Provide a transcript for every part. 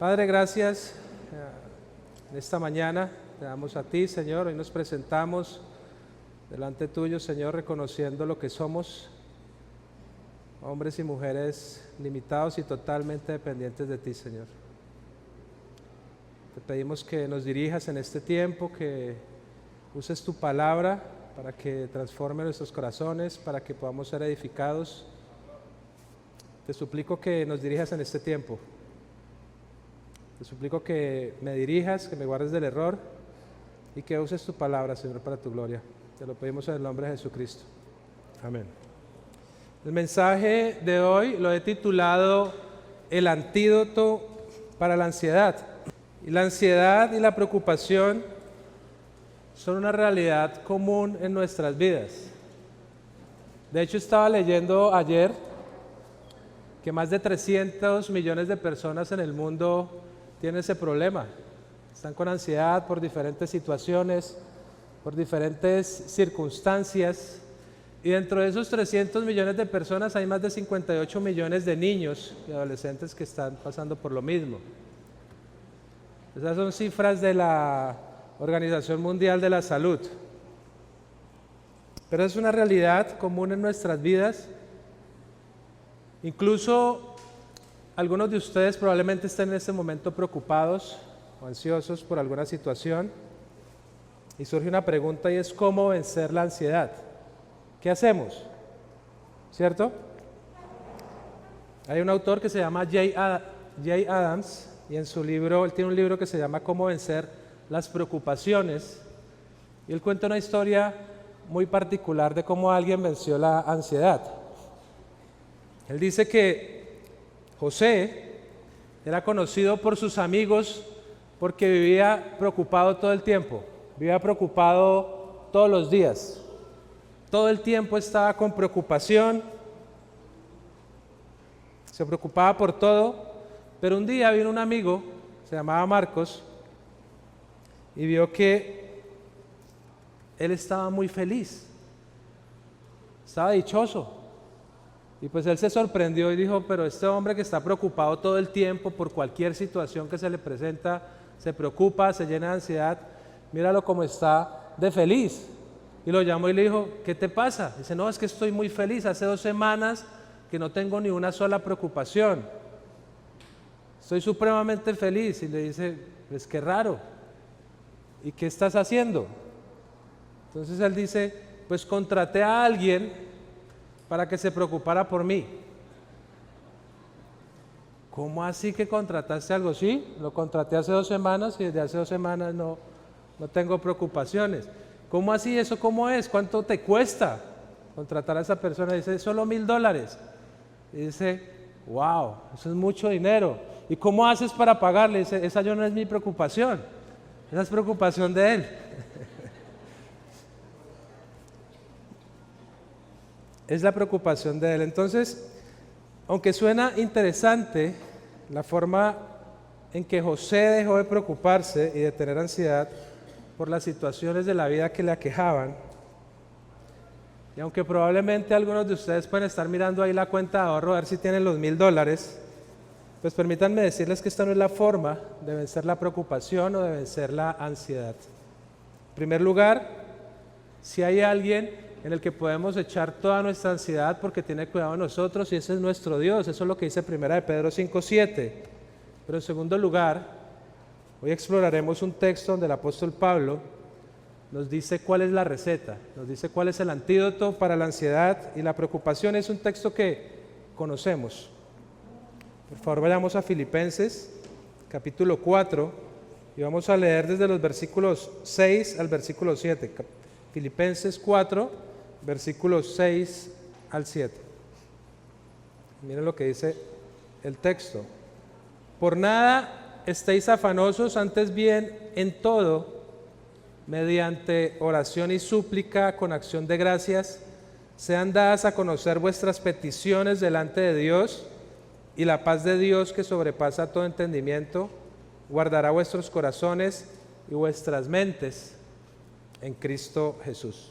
Padre, gracias en esta mañana. Te damos a ti, Señor. Hoy nos presentamos delante tuyo, Señor, reconociendo lo que somos, hombres y mujeres limitados y totalmente dependientes de ti, Señor. Te pedimos que nos dirijas en este tiempo, que uses tu palabra para que transforme nuestros corazones, para que podamos ser edificados. Te suplico que nos dirijas en este tiempo. Te suplico que me dirijas, que me guardes del error y que uses tu palabra, Señor, para tu gloria. Te lo pedimos en el nombre de Jesucristo. Amén. El mensaje de hoy lo he titulado El antídoto para la ansiedad. Y la ansiedad y la preocupación son una realidad común en nuestras vidas. De hecho, estaba leyendo ayer que más de 300 millones de personas en el mundo tienen ese problema. Están con ansiedad por diferentes situaciones, por diferentes circunstancias. Y dentro de esos 300 millones de personas hay más de 58 millones de niños y adolescentes que están pasando por lo mismo. Esas son cifras de la Organización Mundial de la Salud. Pero es una realidad común en nuestras vidas. Incluso algunos de ustedes probablemente estén en este momento preocupados o ansiosos por alguna situación. Y surge una pregunta y es ¿cómo vencer la ansiedad? ¿Qué hacemos? ¿Cierto? Hay un autor que se llama Jay Adams y en su libro, él tiene un libro que se llama Cómo vencer las preocupaciones. Y él cuenta una historia muy particular de cómo alguien venció la ansiedad. Él dice que José era conocido por sus amigos porque vivía preocupado todo el tiempo, vivía preocupado todos los días. Todo el tiempo estaba con preocupación, se preocupaba por todo, pero un día vino un amigo, se llamaba Marcos, y vio que él estaba muy feliz, estaba dichoso. Y pues él se sorprendió y dijo, pero este hombre que está preocupado todo el tiempo por cualquier situación que se le presenta, se preocupa, se llena de ansiedad, míralo como está de feliz. Y lo llamó y le dijo, ¿qué te pasa? Dice, no, es que estoy muy feliz, hace 2 semanas que no tengo ni una sola preocupación. Estoy supremamente feliz. Y le dice, pues qué raro. ¿Y qué estás haciendo? Entonces él dice, pues contraté a alguien para que se preocupara por mí. ¿Cómo así que contrataste algo? Sí, lo contraté hace 2 semanas y desde hace 2 semanas no tengo preocupaciones. ¿Cómo así? ¿Eso cómo es? ¿Cuánto te cuesta contratar a esa persona? Dice, solo $1,000. Y dice, wow, eso es mucho dinero. ¿Y cómo haces para pagarle? Dice, esa no es mi preocupación, esa es preocupación de él. Es la preocupación de él. Entonces, aunque suena interesante la forma en que José dejó de preocuparse y de tener ansiedad por las situaciones de la vida que le aquejaban, y aunque probablemente algunos de ustedes pueden estar mirando ahí la cuenta de ahorro a ver si tienen los $1,000, pues permítanme decirles que esta no es la forma de vencer la preocupación o de vencer la ansiedad. En primer lugar, si hay alguien en el que podemos echar toda nuestra ansiedad porque tiene cuidado de nosotros y ese es nuestro Dios, eso es lo que dice 1 de Pedro 5:7. Pero en segundo lugar, hoy exploraremos un texto donde el apóstol Pablo nos dice cuál es la receta, nos dice cuál es el antídoto para la ansiedad y la preocupación. Es un texto que conocemos. Por favor, vayamos a Filipenses, capítulo 4, y vamos a leer desde los versículos 6 al versículo 7. Filipenses 4, versículos 6 al 7. Miren lo que dice el texto. Por nada estéis afanosos, antes bien en todo, mediante oración y súplica con acción de gracias, sean dadas a conocer vuestras peticiones delante de Dios, y la paz de Dios que sobrepasa todo entendimiento, guardará vuestros corazones y vuestras mentes en Cristo Jesús.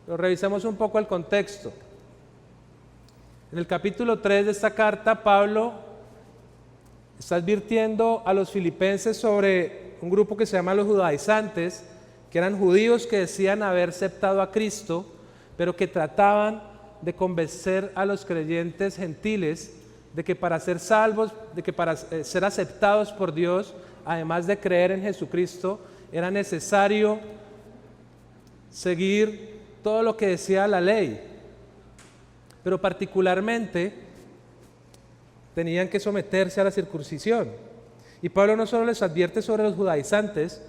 Pero revisemos un poco el contexto. En el capítulo 3 de esta carta, Pablo Está advirtiendo a los filipenses sobre un grupo que se llama los judaizantes, que eran judíos que decían haber aceptado a Cristo, pero que trataban de convencer a los creyentes gentiles de que para ser salvos, de que para ser aceptados por Dios, además de creer en Jesucristo, era necesario seguir todo lo que decía la ley, pero particularmente tenían que someterse a la circuncisión. Y Pablo no solo les advierte sobre los judaizantes,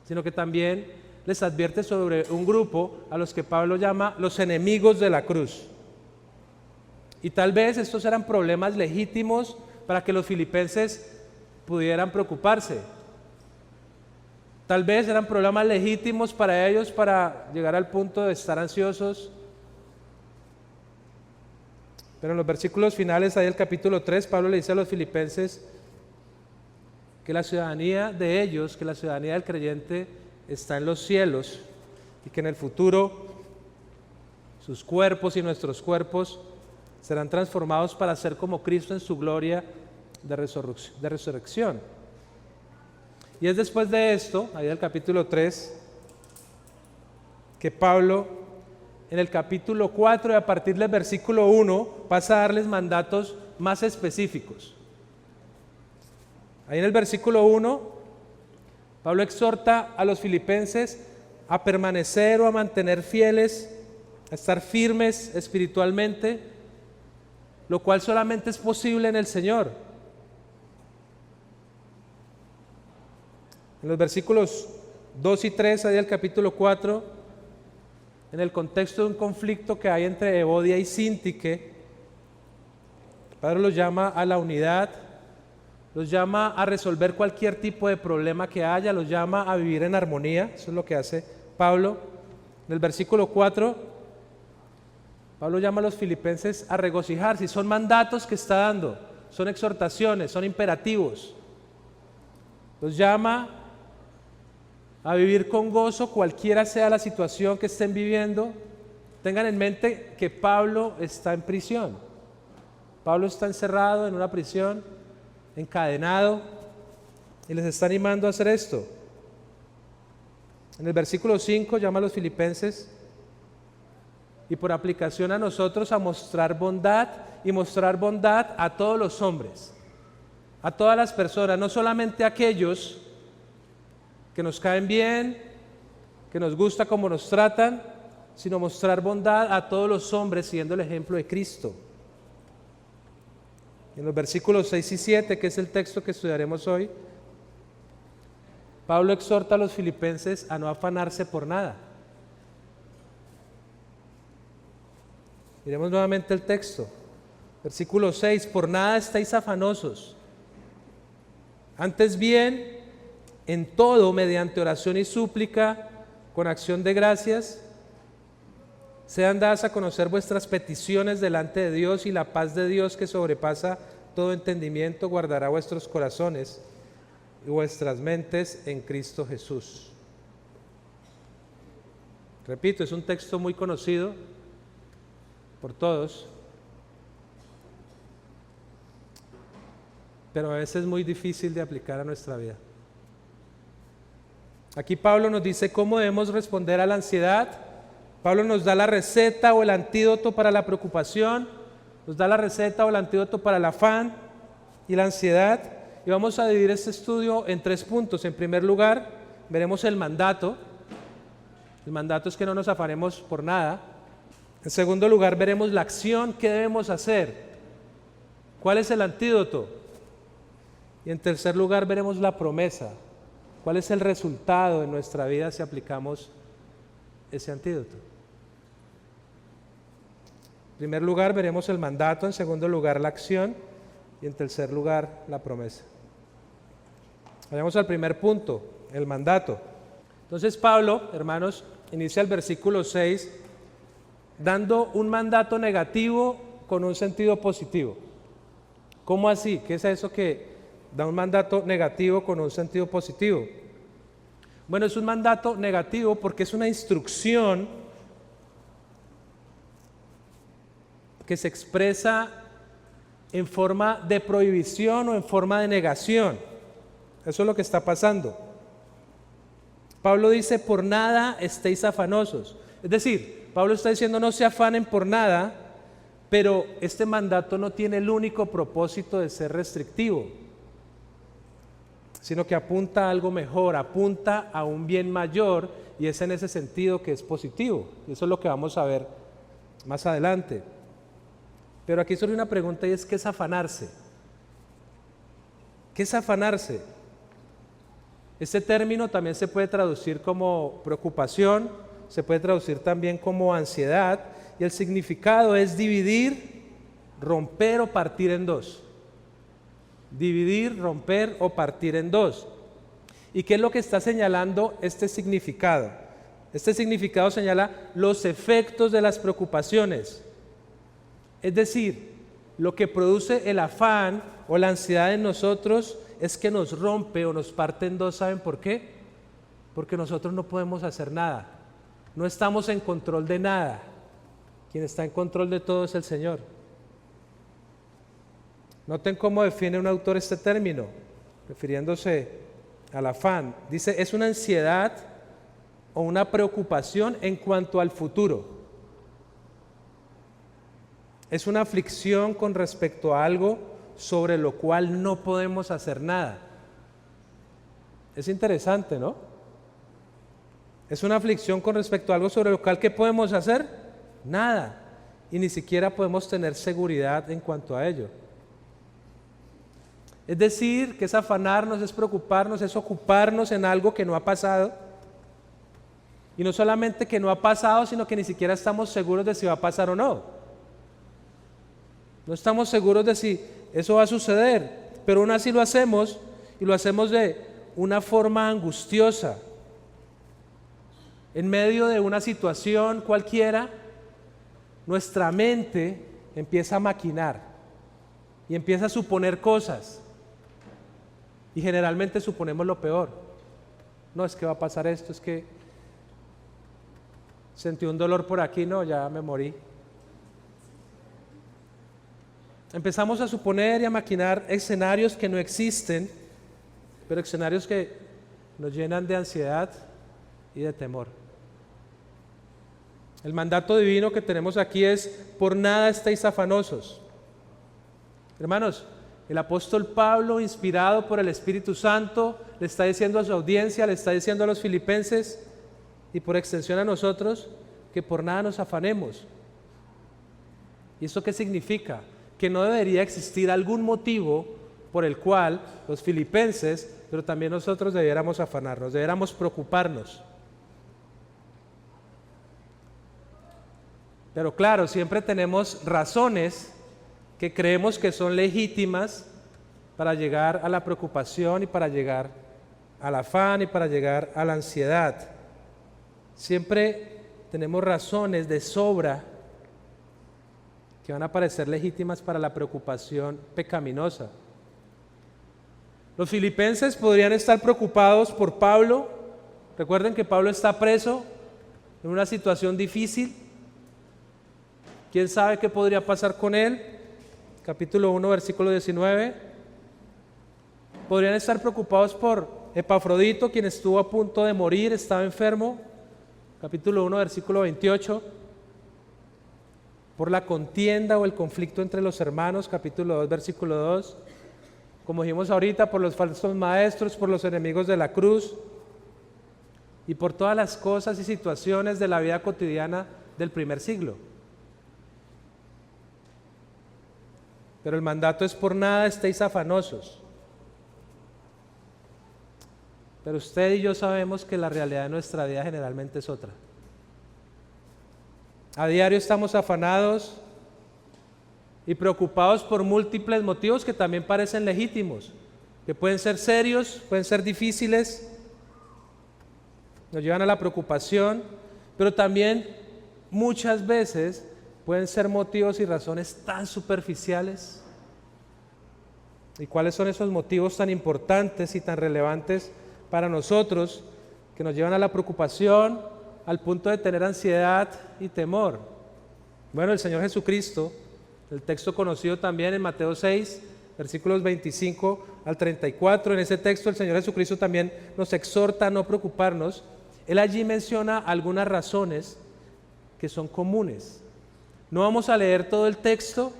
sino que también les advierte sobre un grupo a los que Pablo llama los enemigos de la cruz. Y tal vez estos eran problemas legítimos para que los filipenses pudieran preocuparse. Tal vez eran problemas legítimos para ellos para llegar al punto de estar ansiosos. Pero en los versículos finales, ahí del capítulo 3, Pablo le dice a los filipenses que la ciudadanía de ellos, que la ciudadanía del creyente está en los cielos y que en el futuro sus cuerpos y nuestros cuerpos serán transformados para ser como Cristo en su gloria de resurrección. Y es después de esto, ahí del capítulo 3, que Pablo en el capítulo 4 y a partir del versículo 1 pasa a darles mandatos más específicos. Ahí en el versículo 1, Pablo exhorta a los filipenses a permanecer o a mantener fieles, a estar firmes espiritualmente, lo cual solamente es posible en el Señor. En los versículos 2 y 3 ahí del capítulo 4, en el contexto de un conflicto que hay entre Evodia y Síntique, Pablo los llama a la unidad, los llama a resolver cualquier tipo de problema que haya, los llama a vivir en armonía. Eso es lo que hace Pablo. En el versículo 4, Pablo llama a los filipenses a regocijarse, y son mandatos que está dando, son exhortaciones, son imperativos. Los llama a vivir con gozo cualquiera sea la situación que estén viviendo. Tengan en mente que Pablo está en prisión. Pablo está encerrado en una prisión, encadenado, y les está animando a hacer esto. En el versículo 5 llama a los filipenses y por aplicación a nosotros a mostrar bondad, y mostrar bondad a todos los hombres, a todas las personas, no solamente a aquellos que nos caen bien, que nos gusta cómo nos tratan, sino mostrar bondad a todos los hombres siguiendo el ejemplo de Cristo. En los versículos 6 y 7, que es el texto que estudiaremos hoy, Pablo exhorta a los filipenses a no afanarse por nada. Miremos nuevamente el texto. Versículo 6, por nada estáis afanosos. Antes bien, en todo, mediante oración y súplica, con acción de gracias, sean dadas a conocer vuestras peticiones delante de Dios, y la paz de Dios, que sobrepasa todo entendimiento, guardará vuestros corazones y vuestras mentes en Cristo Jesús. Repito, es un texto muy conocido por todos, pero a veces es muy difícil de aplicar a nuestra vida. Aquí Pablo nos dice cómo debemos responder a la ansiedad. Pablo nos da la receta o el antídoto para la preocupación, nos da la receta o el antídoto para el afán y la ansiedad. Y vamos a dividir este estudio en 3 puntos. En primer lugar, veremos el mandato. El mandato es que no nos afanemos por nada. En segundo lugar, veremos la acción que debemos hacer. ¿Cuál es el antídoto? Y en tercer lugar, veremos la promesa. ¿Cuál es el resultado en nuestra vida si aplicamos ese antídoto? En primer lugar, veremos el mandato. En segundo lugar, la acción. Y en tercer lugar, la promesa. Vayamos al primer punto, el mandato. Entonces Pablo, hermanos, inicia el versículo 6 dando un mandato negativo con un sentido positivo. ¿Cómo así? ¿Qué es eso que da un mandato negativo con un sentido positivo? Bueno, es un mandato negativo porque es una instrucción que se expresa en forma de prohibición o en forma de negación. Eso es lo que está pasando. Pablo dice, por nada estéis afanosos. Es decir, Pablo está diciendo no se afanen por nada, pero este mandato no tiene el único propósito de ser restrictivo, sino que apunta a algo mejor, apunta a un bien mayor, y es en ese sentido que es positivo. Y eso es lo que vamos a ver más adelante. Pero aquí surge una pregunta y es, ¿qué es afanarse? ¿Qué es afanarse? Este término también se puede traducir como preocupación, se puede traducir también como ansiedad, y el significado es dividir, romper o partir en dos. Dividir, romper o partir en dos. ¿Y qué es lo que está señalando este significado? Este significado señala los efectos de las preocupaciones. Es decir, lo que produce el afán o la ansiedad en nosotros es que nos rompe o nos parte en dos. ¿Saben por qué? Porque nosotros no podemos hacer nada. No estamos en control de nada. Quien está en control de todo es el Señor. Noten cómo define un autor este término, refiriéndose al afán. Dice, es una ansiedad o una preocupación en cuanto al futuro. Es una aflicción con respecto a algo sobre lo cual no podemos hacer nada. Es interesante, ¿no? Es una aflicción con respecto a algo sobre lo cual, ¿qué podemos hacer? Nada. Y ni siquiera podemos tener seguridad en cuanto a ello. Es decir, que es afanarnos, es preocuparnos, es ocuparnos en algo que no ha pasado. Y no solamente que no ha pasado, sino que ni siquiera estamos seguros de si va a pasar o no. No estamos seguros de si eso va a suceder, pero aún así lo hacemos, y lo hacemos de una forma angustiosa. En medio de una situación cualquiera, nuestra mente empieza a maquinar y empieza a suponer cosas. Y generalmente suponemos lo peor. No, es que va a pasar esto, es que sentí un dolor por aquí, no, ya me morí. Empezamos a suponer y a maquinar escenarios que no existen, pero escenarios que nos llenan de ansiedad y de temor. El mandato divino que tenemos aquí es, por nada estéis afanosos. Hermanos, el apóstol Pablo, inspirado por el Espíritu Santo, le está diciendo a su audiencia, le está diciendo a los filipenses y por extensión a nosotros, que por nada nos afanemos. ¿Y eso qué significa? Que no debería existir algún motivo por el cual los filipenses, pero también nosotros debiéramos afanarnos, debiéramos preocuparnos. Pero claro, siempre tenemos razones que creemos que son legítimas para llegar a la preocupación y para llegar al afán y para llegar a la ansiedad. Siempre tenemos razones de sobra que van a parecer legítimas para la preocupación pecaminosa. Los filipenses podrían estar preocupados por Pablo. Recuerden que Pablo está preso en una situación difícil. ¿Quién sabe qué podría pasar con él? Capítulo 1, versículo 19. Podrían estar preocupados por Epafrodito, quien estuvo a punto de morir, estaba enfermo. Capítulo 1, versículo 28. Por la contienda o el conflicto entre los hermanos, capítulo 2, versículo 2. Como dijimos ahorita, por los falsos maestros, por los enemigos de la cruz y por todas las cosas y situaciones de la vida cotidiana del primer siglo. Pero el mandato es, por nada estéis afanosos. Pero usted y yo sabemos que la realidad de nuestra vida generalmente es otra. A diario estamos afanados y preocupados por múltiples motivos que también parecen legítimos, que pueden ser serios, pueden ser difíciles, nos llevan a la preocupación, pero también muchas veces pueden ser motivos y razones tan superficiales. ¿Y cuáles son esos motivos tan importantes y tan relevantes para nosotros que nos llevan a la preocupación al punto de tener ansiedad y temor? Bueno, el Señor Jesucristo, el texto conocido también en Mateo 6, versículos 25 al 34. En ese texto el Señor Jesucristo también nos exhorta a no preocuparnos. Él allí menciona algunas razones que son comunes. No vamos a leer todo el texto,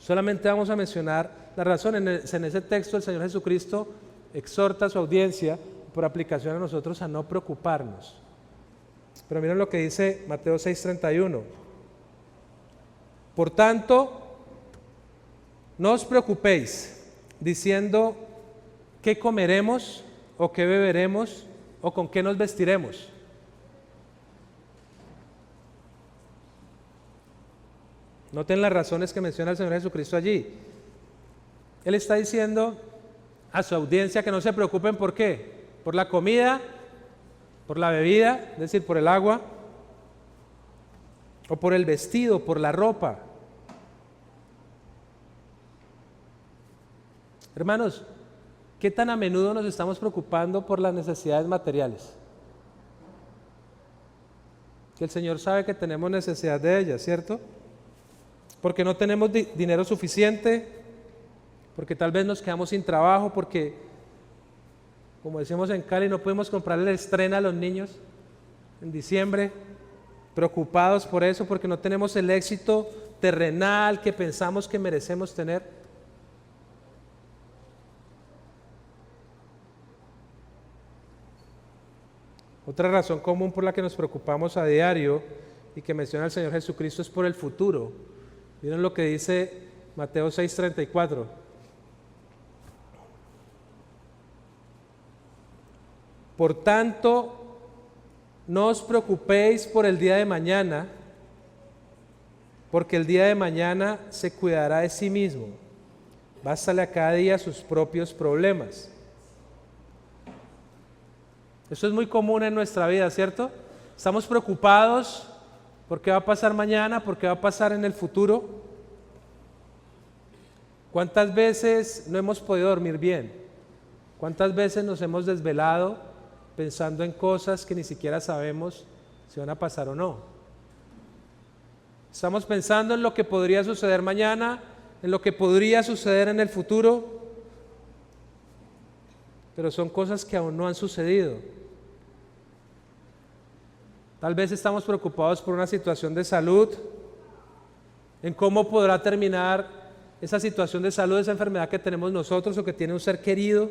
solamente vamos a mencionar las razones. En ese texto el Señor Jesucristo exhorta a su audiencia, por aplicación a nosotros, a no preocuparnos. Pero miren lo que dice Mateo 6:31. Por tanto, no os preocupéis, diciendo qué comeremos, o qué beberemos, o con qué nos vestiremos. Noten las razones que menciona el Señor Jesucristo allí. Él está diciendo a su audiencia que no se preocupen. ¿Por qué? Por la comida, por la bebida, es decir, por el agua, o por el vestido, por la ropa. Hermanos, ¿qué tan a menudo nos estamos preocupando por las necesidades materiales? Que el Señor sabe que tenemos necesidad de ellas, ¿cierto? Porque no tenemos dinero suficiente, porque tal vez nos quedamos sin trabajo, porque, como decimos en Cali, no podemos comprarle el estreno a los niños en diciembre, preocupados por eso, porque no tenemos el éxito terrenal que pensamos que merecemos tener. Otra razón común por la que nos preocupamos a diario y que menciona el Señor Jesucristo es por el futuro. Miren lo que dice Mateo 6:34. Por tanto, no os preocupéis por el día de mañana, porque el día de mañana se cuidará de sí mismo. Bástale a cada día sus propios problemas. Eso es muy común en nuestra vida, ¿cierto? Estamos preocupados por qué va a pasar mañana, por qué va a pasar en el futuro. ¿Cuántas veces no hemos podido dormir bien? ¿Cuántas veces nos hemos desvelado pensando en cosas que ni siquiera sabemos si van a pasar o no? Estamos pensando en lo que podría suceder mañana, en lo que podría suceder en el futuro, pero son cosas que aún no han sucedido. Tal vez estamos preocupados por una situación de salud, en cómo podrá terminar esa situación de salud, esa enfermedad que tenemos nosotros o que tiene un ser querido.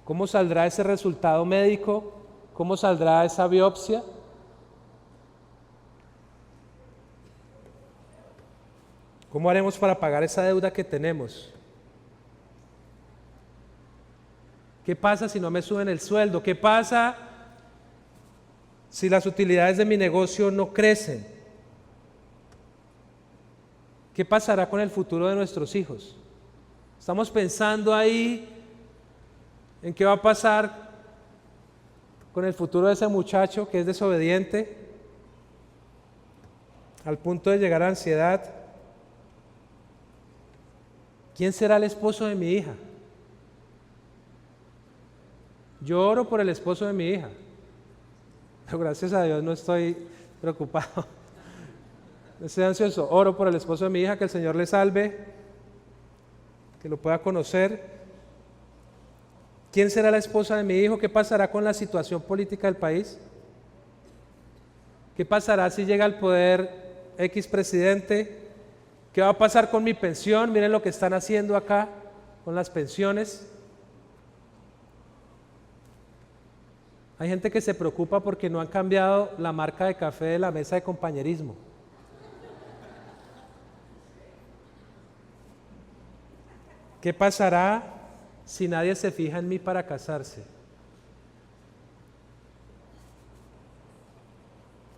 ¿Cómo saldrá ese resultado médico? ¿Cómo saldrá esa biopsia? ¿Cómo haremos para pagar esa deuda que tenemos? ¿Qué pasa si no me suben el sueldo? ¿Qué pasa si las utilidades de mi negocio no crecen? ¿Qué pasará con el futuro de nuestros hijos? Estamos pensando ahí en qué va a pasar con el futuro de ese muchacho que es desobediente al punto de llegar a ansiedad. ¿Quién será el esposo de mi hija? Yo oro por el esposo de mi hija, pero gracias a Dios no estoy preocupado, no estoy ansioso. Oro por el esposo de mi hija, que el Señor le salve, que lo pueda conocer. ¿Quién será la esposa de mi hijo? ¿Qué pasará con la situación política del país? ¿Qué pasará si llega al poder X presidente? ¿Qué va a pasar con mi pensión? Miren lo que están haciendo acá con las pensiones. Hay gente que se preocupa porque no han cambiado la marca de café de la mesa de compañerismo. ¿Qué pasará si nadie se fija en mí para casarse?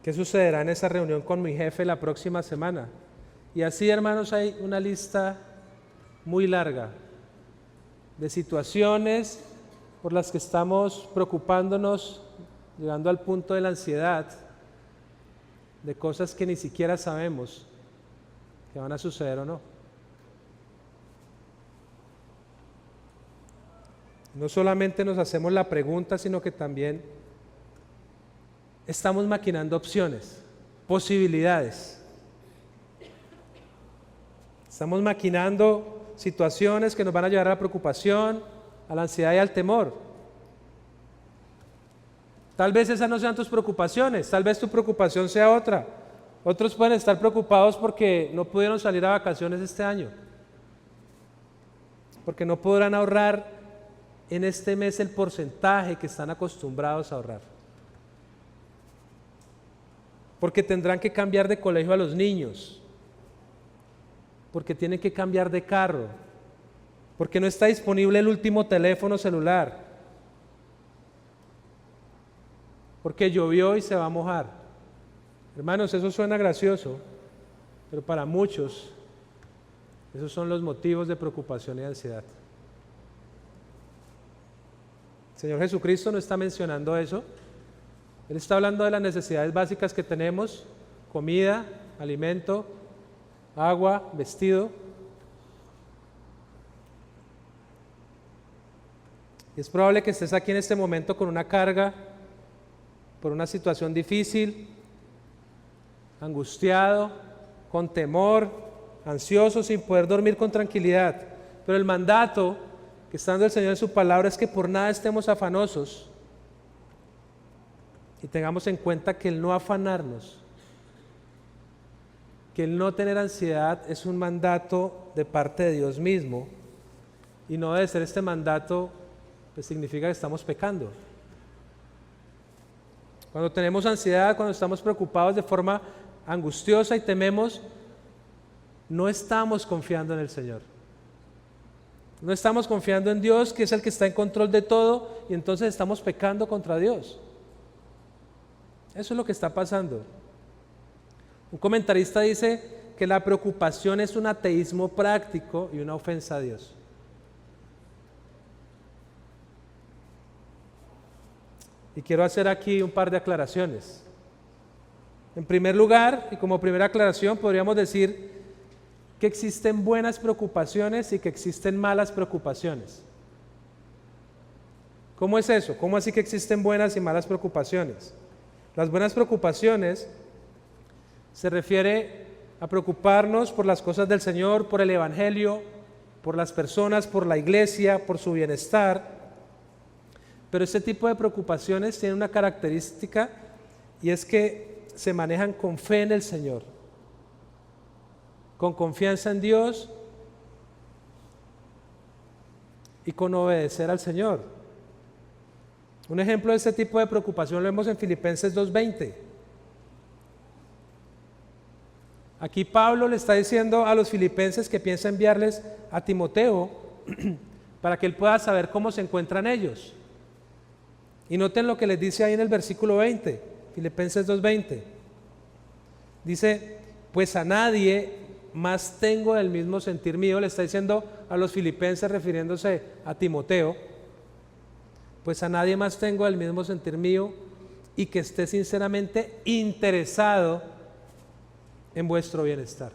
¿Qué sucederá en esa reunión con mi jefe la próxima semana? Y así, hermanos, hay una lista muy larga de situaciones por las que estamos preocupándonos, llegando al punto de la ansiedad, de cosas que ni siquiera sabemos que van a suceder o no. No solamente nos hacemos la pregunta, sino que también estamos maquinando opciones. posibilidades. Estamos maquinando situaciones que nos van a llevar a la preocupación, a la ansiedad y al temor. Tal vez esas no sean tus preocupaciones, tal vez tu preocupación sea otra. Otros pueden estar preocupados porque no pudieron salir a vacaciones este año, porque no podrán ahorrar en este mes el porcentaje que están acostumbrados a ahorrar, porque tendrán que cambiar de colegio a los niños, porque tienen que cambiar de carro, porque no está disponible el último teléfono celular, porque llovió y se va a mojar. Hermanos, eso suena gracioso, pero para muchos esos son los motivos de preocupación y ansiedad. El Señor Jesucristo no está mencionando eso. Él está hablando de las necesidades básicas que tenemos: comida, alimento, agua, vestido. Y es probable que estés aquí en este momento con una carga, por una situación difícil, angustiado, con temor, ansioso, sin poder dormir con tranquilidad. Pero el mandato que está dando el Señor en su palabra es que por nada estemos afanosos y tengamos en cuenta que el no afanarnos, que el no tener ansiedad es un mandato de parte de Dios mismo, y no debe ser este mandato, pues significa que estamos pecando. Cuando tenemos ansiedad, cuando estamos preocupados de forma angustiosa y tememos, no estamos confiando en el Señor. No estamos confiando en Dios, que es el que está en control de todo, y entonces estamos pecando contra Dios. Eso es lo que está pasando. Un comentarista dice que la preocupación es un ateísmo práctico y una ofensa a Dios. Y quiero hacer aquí un par de aclaraciones. En primer lugar, y como primera aclaración, podríamos decir que existen buenas preocupaciones y que existen malas preocupaciones. ¿Cómo es eso? ¿Cómo así que existen buenas y malas preocupaciones? Las buenas preocupaciones se refiere a preocuparnos por las cosas del Señor, por el Evangelio, por las personas, por la iglesia, por su bienestar. Pero este tipo de preocupaciones tienen una característica, y es que se manejan con fe en el Señor, con confianza en Dios y con obedecer al Señor. Un ejemplo de este tipo de preocupación lo vemos en Filipenses 2:20. Aquí Pablo le está diciendo a los filipenses que piensa enviarles a Timoteo para que él pueda saber cómo se encuentran ellos. Y noten lo que les dice ahí en el versículo 20, Filipenses 2:20. Dice: pues a nadie más tengo del mismo sentir mío. Le está diciendo a los filipenses, refiriéndose a Timoteo: pues a nadie más tengo del mismo sentir mío, y que esté sinceramente interesado en vuestro bienestar.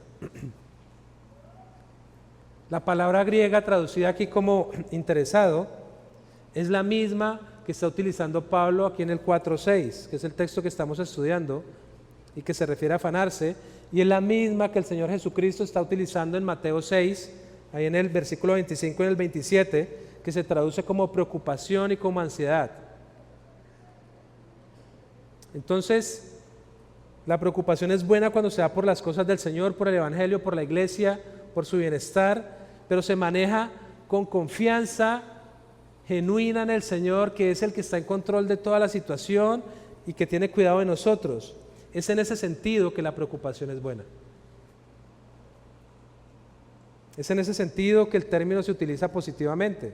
La palabra griega traducida aquí como interesado es la misma que está utilizando Pablo aquí en el 4:6, que es el texto que estamos estudiando y que se refiere a afanarse, y es la misma que el Señor Jesucristo está utilizando en Mateo 6, ahí en el versículo 25 y en el 27, que se traduce como preocupación y como ansiedad. Entonces, la preocupación es buena cuando se da por las cosas del Señor, por el Evangelio, por la iglesia, por su bienestar, pero se maneja con confianza genuina en el Señor, que es el que está en control de toda la situación y que tiene cuidado de nosotros. Es en ese sentido que la preocupación es buena. Es en ese sentido que el término se utiliza positivamente.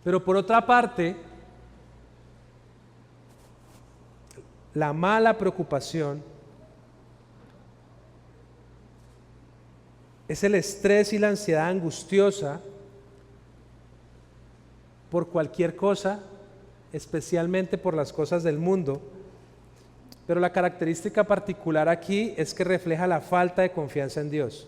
Pero por otra parte, la mala preocupación es el estrés y la ansiedad angustiosa por cualquier cosa, especialmente por las cosas del mundo. Pero la característica particular aquí es que refleja la falta de confianza en Dios.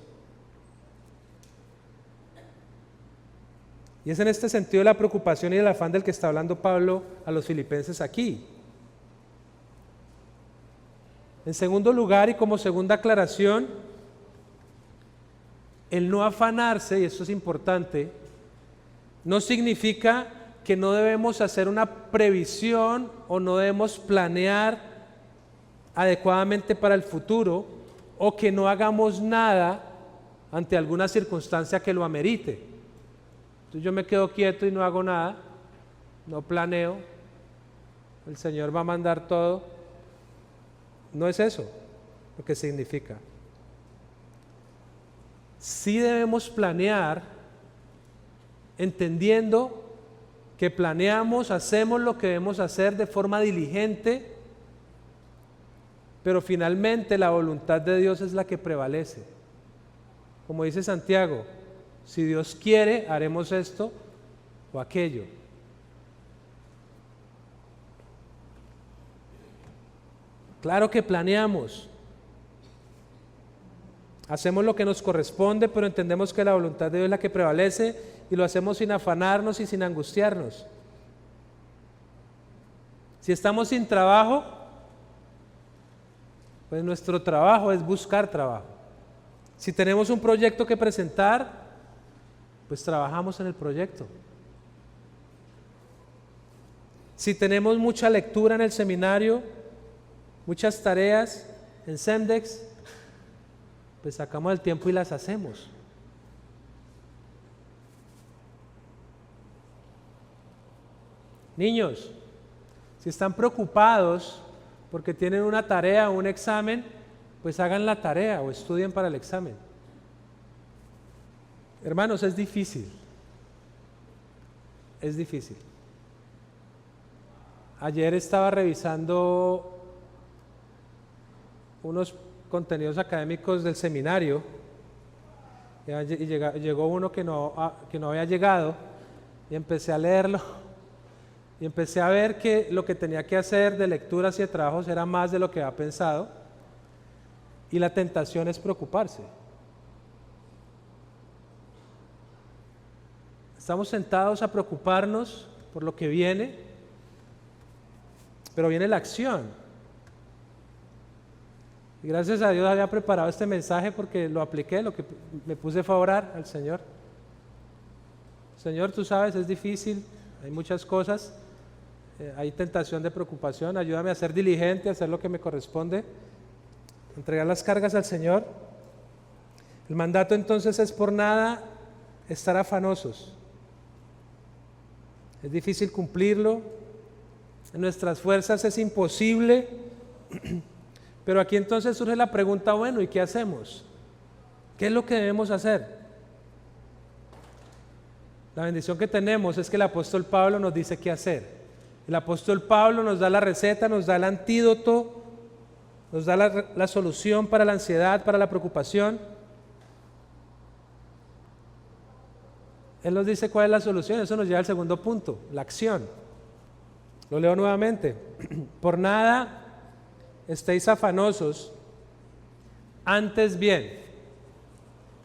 Y es en este sentido la preocupación y el afán del que está hablando Pablo a los filipenses aquí. En segundo lugar, y como segunda aclaración, el no afanarse, y esto es importante, no significa que no debemos hacer una previsión o no debemos planear adecuadamente para el futuro, o que no hagamos nada ante alguna circunstancia que lo amerite. Entonces yo me quedo quieto y no hago nada, no planeo, el Señor va a mandar todo. No es eso lo que significa. Sí debemos planear entendiendo que planeamos, hacemos lo que debemos hacer de forma diligente, pero finalmente la voluntad de Dios es la que prevalece. Como dice Santiago, si Dios quiere, haremos esto o aquello. Claro que planeamos, hacemos lo que nos corresponde, pero entendemos que la voluntad de Dios es la que prevalece y lo hacemos sin afanarnos y sin angustiarnos. Si estamos sin trabajo, pues nuestro trabajo es buscar trabajo. Si tenemos un proyecto que presentar, pues trabajamos en el proyecto. Si tenemos mucha lectura en el seminario, muchas tareas en Semdex, pues sacamos el tiempo y las hacemos. Niños, si están preocupados porque tienen una tarea o un examen, pues hagan la tarea o estudien para el examen. Hermanos, es difícil. Es difícil. Ayer estaba revisando unos contenidos académicos del seminario y llegó uno que no había llegado y empecé a leerlo y empecé a ver que lo que tenía que hacer de lecturas y de trabajos era más de lo que había pensado, y la tentación es preocuparse. Estamos sentados a preocuparnos por lo que viene, pero viene la acción. Y gracias a Dios había preparado este mensaje porque lo apliqué, lo que me puse a orar al Señor. Señor, tú sabes, es difícil, hay muchas cosas, hay tentación de preocupación, ayúdame a ser diligente, a hacer lo que me corresponde, entregar las cargas al Señor. El mandato entonces es por nada estar afanosos. Es difícil cumplirlo, en nuestras fuerzas es imposible, pero aquí entonces surge la pregunta, bueno, ¿y qué hacemos? ¿Qué es lo que debemos hacer? La bendición que tenemos es que el apóstol Pablo nos dice qué hacer. El apóstol Pablo nos da la receta, nos da el antídoto, nos da la solución para la ansiedad, para la preocupación. Él nos dice cuál es la solución. Eso nos lleva al segundo punto, la acción. Lo leo nuevamente. Por nada estéis afanosos, antes bien,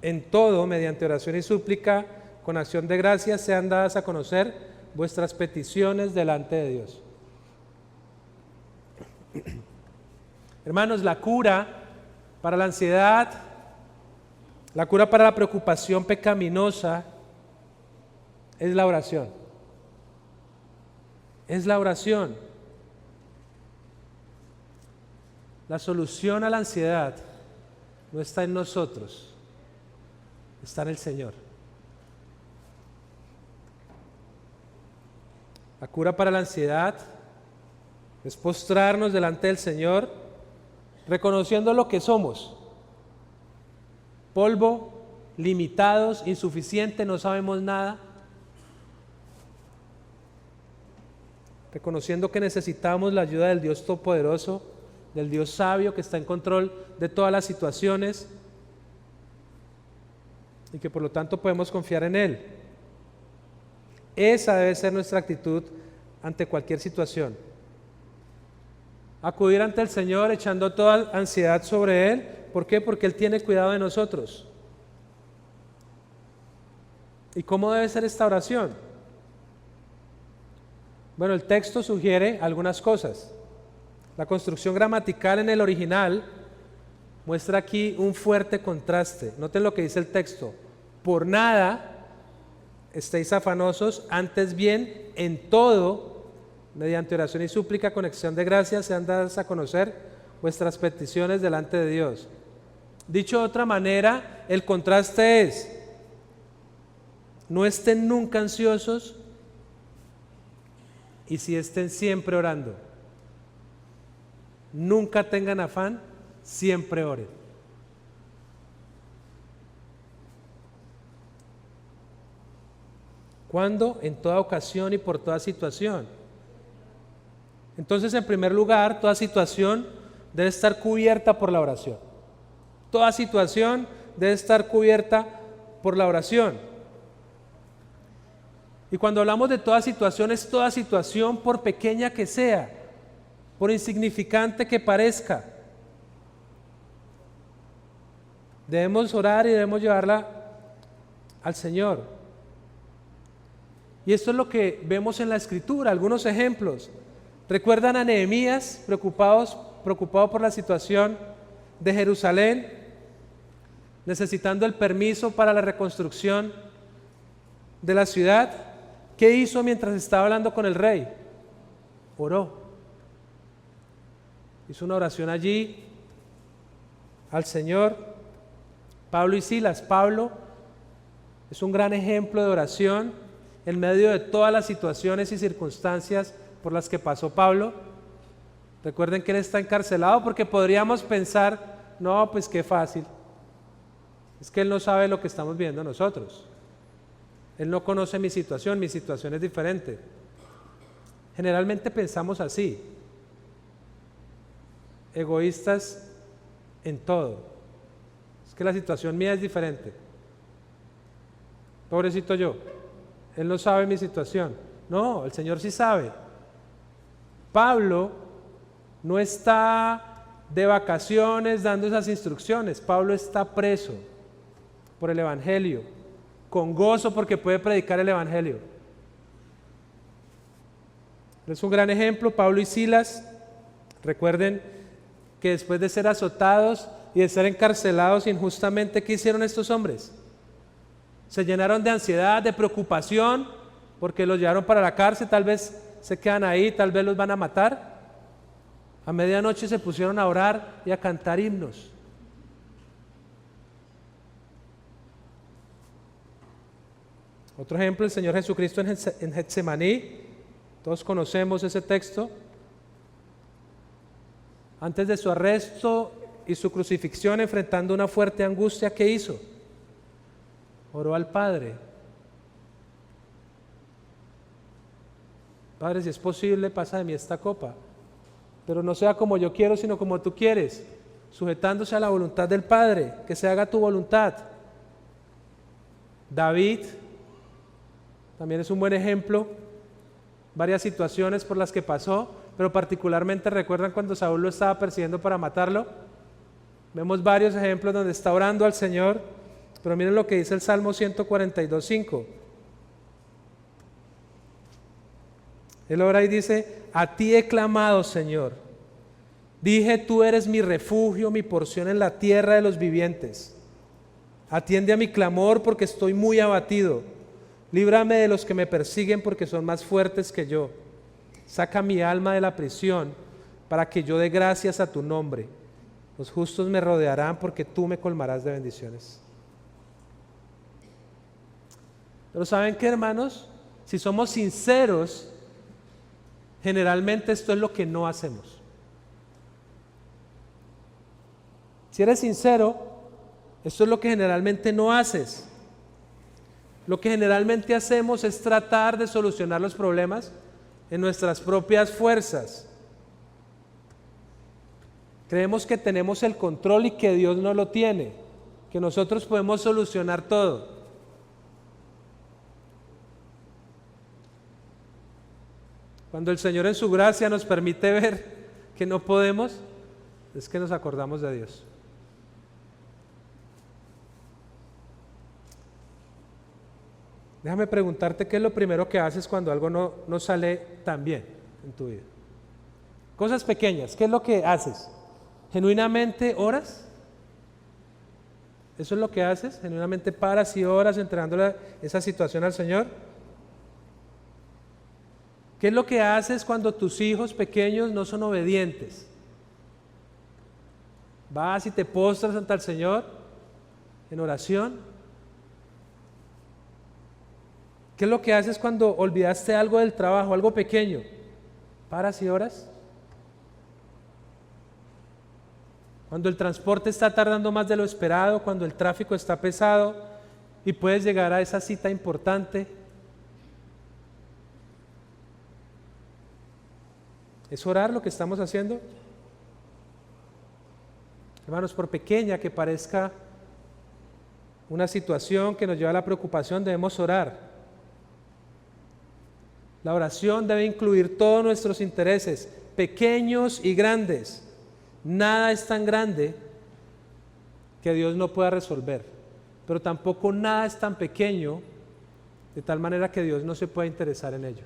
en todo, mediante oración y súplica, con acción de gracias, sean dadas a conocer vuestras peticiones delante de Dios. Hermanos, la cura para la ansiedad, la cura para la preocupación pecaminosa es la oración. Es la oración. La solución a la ansiedad no está en nosotros, está en el Señor. La cura para la ansiedad es postrarnos delante del Señor, reconociendo lo que somos: polvo, limitados, insuficientes, no sabemos nada. Reconociendo que necesitamos la ayuda del Dios Todopoderoso, del Dios sabio que está en control de todas las situaciones y que por lo tanto podemos confiar en Él. Esa debe ser nuestra actitud ante cualquier situación. Acudir ante el Señor echando toda ansiedad sobre Él. ¿Por qué? Porque Él tiene cuidado de nosotros. ¿Y cómo debe ser esta oración? Bueno, el texto sugiere algunas cosas. La construcción gramatical en el original muestra aquí un fuerte contraste. Noten lo que dice el texto. Por nada estéis afanosos, antes bien en todo, mediante oración y súplica, con acción de gracias, sean dadas a conocer vuestras peticiones delante de Dios. Dicho de otra manera, el contraste es: no estén nunca ansiosos y si estén siempre orando. Nunca tengan afán, siempre oren. ¿Cuándo? En toda ocasión y por toda situación. Entonces, en primer lugar, toda situación debe estar cubierta por la oración. Toda situación debe estar cubierta por la oración. Y cuando hablamos de toda situación, es toda situación, por pequeña que sea, por insignificante que parezca. Debemos orar y debemos llevarla al Señor. Y esto es lo que vemos en la Escritura, algunos ejemplos. ¿Recuerdan a Nehemías preocupado por la situación de Jerusalén, necesitando el permiso para la reconstrucción de la ciudad? ¿Qué hizo mientras estaba hablando con el rey? Oró. Hizo una oración allí al Señor. Pablo y Silas. Pablo es un gran ejemplo de oración en medio de todas las situaciones y circunstancias por las que pasó Pablo. Recuerden que él está encarcelado, porque podríamos pensar, no, pues qué fácil. Es que él no sabe lo que estamos viendo nosotros. Él no conoce mi situación es diferente. Generalmente pensamos así, egoístas en todo. Es que la situación mía es diferente. Pobrecito yo, él no sabe mi situación. No, el Señor sí sabe. Pablo no está de vacaciones dando esas instrucciones. Pablo está preso por el Evangelio, con gozo porque puede predicar el Evangelio. Es un gran ejemplo. Pablo y Silas, recuerden que después de ser azotados y de ser encarcelados injustamente, ¿qué hicieron estos hombres? Se llenaron de ansiedad, de preocupación, porque los llevaron para la cárcel. Tal vez se quedan ahí, tal vez los van a matar. A medianoche se pusieron a orar y a cantar himnos. Otro ejemplo, el Señor Jesucristo en Getsemaní. Todos conocemos ese texto. Antes de su arresto y su crucifixión, enfrentando una fuerte angustia, ¿qué hizo? Oró al Padre. Padre, si es posible, pasa de mí esta copa, pero no sea como yo quiero, sino como tú quieres, sujetándose a la voluntad del Padre, que se haga tu voluntad. David también es un buen ejemplo, varias situaciones por las que pasó, pero particularmente recuerdan cuando Saúl lo estaba persiguiendo para matarlo. Vemos varios ejemplos donde está orando al Señor, pero miren lo que dice el Salmo 142:5. Él ora y dice: a ti he clamado, Señor. Dije, tú eres mi refugio, mi porción en la tierra de los vivientes. Atiende a mi clamor porque estoy muy abatido. Líbrame de los que me persiguen porque son más fuertes que yo. Saca mi alma de la prisión para que yo dé gracias a tu nombre. Los justos me rodearán porque tú me colmarás de bendiciones. Pero ¿saben qué, hermanos? Si somos sinceros, generalmente esto es lo que no hacemos. Si eres sincero, esto es lo que generalmente no haces. Lo que generalmente hacemos es tratar de solucionar los problemas en nuestras propias fuerzas. Creemos que tenemos el control y que Dios no lo tiene, que nosotros podemos solucionar todo. Cuando el Señor en su gracia nos permite ver que no podemos, es que nos acordamos de Dios. Déjame preguntarte qué es lo primero que haces cuando algo no sale tan bien en tu vida. Cosas pequeñas. ¿Qué es lo que haces? ¿Genuinamente oras? ¿Eso es lo que haces? ¿Genuinamente paras y oras entregándole esa situación al Señor? ¿Qué es lo que haces cuando tus hijos pequeños no son obedientes? ¿Vas y te postras ante el Señor en oración? ¿Qué es lo que haces cuando olvidaste algo del trabajo, algo pequeño? ¿Paras y oras? Cuando el transporte está tardando más de lo esperado, cuando el tráfico está pesado y puedes llegar a esa cita importante, ¿es orar lo que estamos haciendo? Hermanos, por pequeña que parezca una situación que nos lleva a la preocupación, debemos orar. La oración debe incluir todos nuestros intereses, pequeños y grandes. Nada es tan grande que Dios no pueda resolver, pero tampoco nada es tan pequeño de tal manera que Dios no se pueda interesar en ello.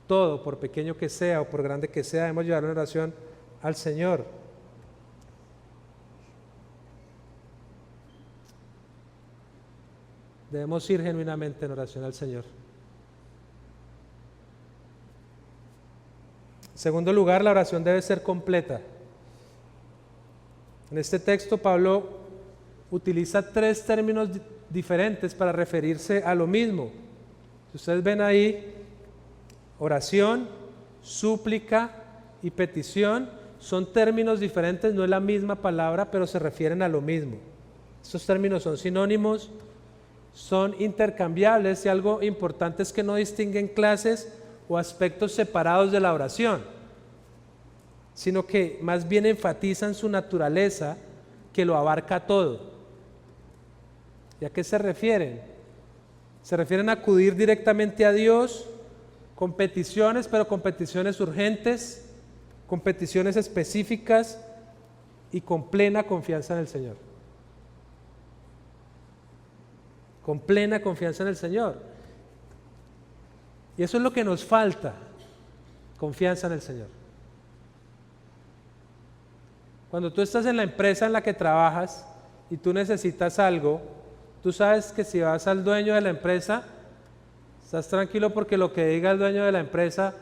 Todo, por pequeño que sea o por grande que sea, debemos llevar una oración al Señor. Debemos ir genuinamente en oración al Señor. En segundo lugar, la oración debe ser completa. En este texto Pablo utiliza 3 términos diferentes para referirse a lo mismo. Si ustedes ven ahí, oración, súplica y petición son términos diferentes, no es la misma palabra, pero se refieren a lo mismo. Estos términos son sinónimos, son intercambiables y algo importante es que no distinguen clases o aspectos separados de la oración, sino que más bien enfatizan su naturaleza que lo abarca todo. ¿Y a qué se refieren? Se refieren a acudir directamente a Dios con peticiones, pero con peticiones urgentes, con peticiones específicas y con plena confianza en el Señor. Con plena confianza en el Señor. Y eso es lo que nos falta, confianza en el Señor. Cuando tú estás en la empresa en la que trabajas y tú necesitas algo, tú sabes que si vas al dueño de la empresa, estás tranquilo porque lo que diga el dueño de la empresa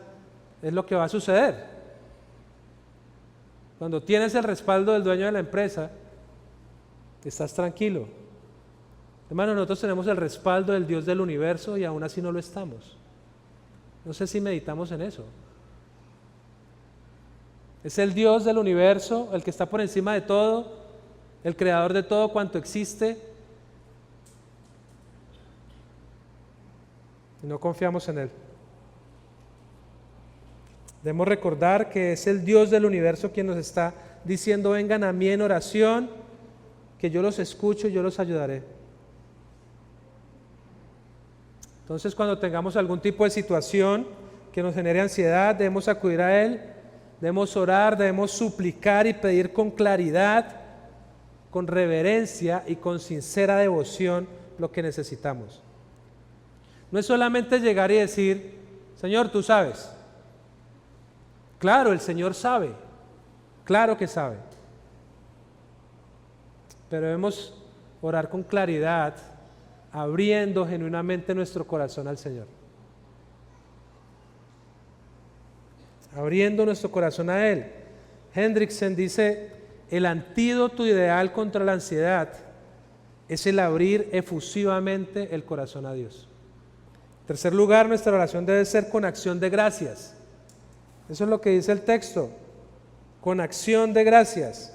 es lo que va a suceder. Cuando tienes el respaldo del dueño de la empresa, estás tranquilo. Hermano, nosotros tenemos el respaldo del Dios del universo y aún así no lo estamos. No sé si meditamos en eso. Es el Dios del universo, el que está por encima de todo, el creador de todo cuanto existe. Y no confiamos en Él. Debemos recordar que es el Dios del universo quien nos está diciendo: vengan a mí en oración, que yo los escucho y yo los ayudaré. Entonces, cuando tengamos algún tipo de situación que nos genere ansiedad, debemos acudir a Él, debemos orar, debemos suplicar y pedir con claridad, con reverencia y con sincera devoción lo que necesitamos. No es solamente llegar y decir: Señor, tú sabes. Claro, el Señor sabe, claro que sabe. Pero debemos orar con claridad, abriendo genuinamente nuestro corazón al Señor. Abriendo nuestro corazón a Él. Hendrickson dice: el antídoto ideal contra la ansiedad es el abrir efusivamente el corazón a Dios. En tercer lugar, nuestra oración debe ser con acción de gracias. Eso es lo que dice el texto, con acción de gracias.